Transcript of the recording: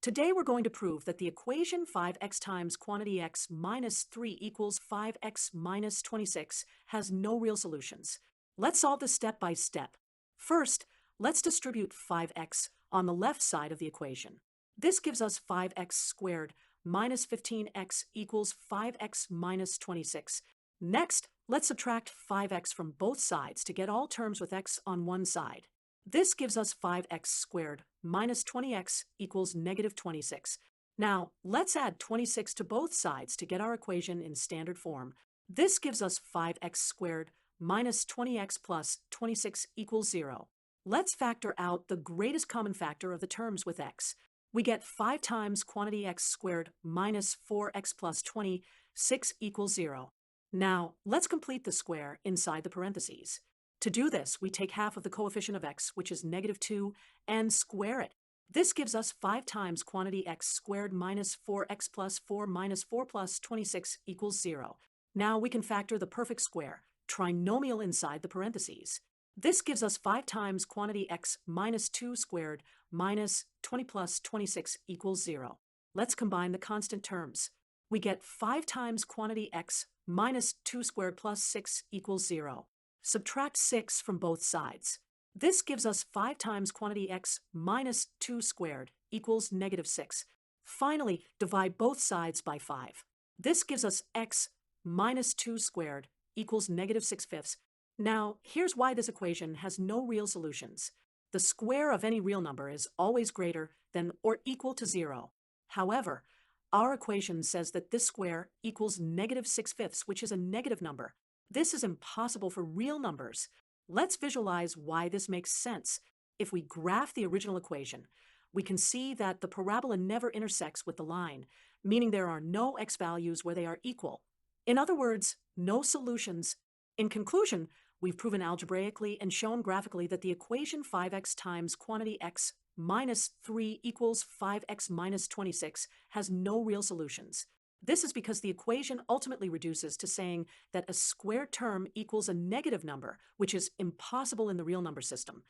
Today we're going to prove that the equation 5x times quantity x minus 3 equals 5x minus 26 has no real solutions. Let's solve this step by step. First, let's distribute 5x on the left side of the equation. This gives us 5x squared minus 15x equals 5x minus 26. Next, let's subtract 5x from both sides to get all terms with x on one side. This gives us 5x squared minus 20x equals negative 26. Now, let's add 26 to both sides to get our equation in standard form. This gives us 5x squared minus 20x plus 26 equals 0. Let's factor out the greatest common factor of the terms with x. We get 5 times quantity x squared minus 4x plus 26 equals 0. Now, let's complete the square inside the parentheses. To do this, we take half of the coefficient of x, which is negative 2, and square it. This gives us 5 times quantity x squared minus 4x plus 4 minus 4 plus 26 equals 0. Now we can factor the perfect square, trinomial inside the parentheses. This gives us 5 times quantity x minus 2 squared minus 20 plus 26 equals 0. Let's combine the constant terms. We get 5 times quantity x minus 2 squared plus 6 equals 0. Subtract 6 from both sides. This gives us 5 times quantity x minus 2 squared equals negative 6. Finally, divide both sides by 5. This gives us x minus 2 squared equals negative 6/5. Now, here's why this equation has no real solutions. The square of any real number is always greater than or equal to 0. However, our equation says that this square equals negative 6/5, which is a negative number. This is impossible for real numbers. Let's visualize why this makes sense. If we graph the original equation, we can see that the parabola never intersects with the line, meaning there are no x values where they are equal. In other words, no solutions. In conclusion, we've proven algebraically and shown graphically that the equation 5x times quantity x minus 3 equals 5x minus 26 has no real solutions. This is because the equation ultimately reduces to saying that a squared term equals a negative number, which is impossible in the real number system.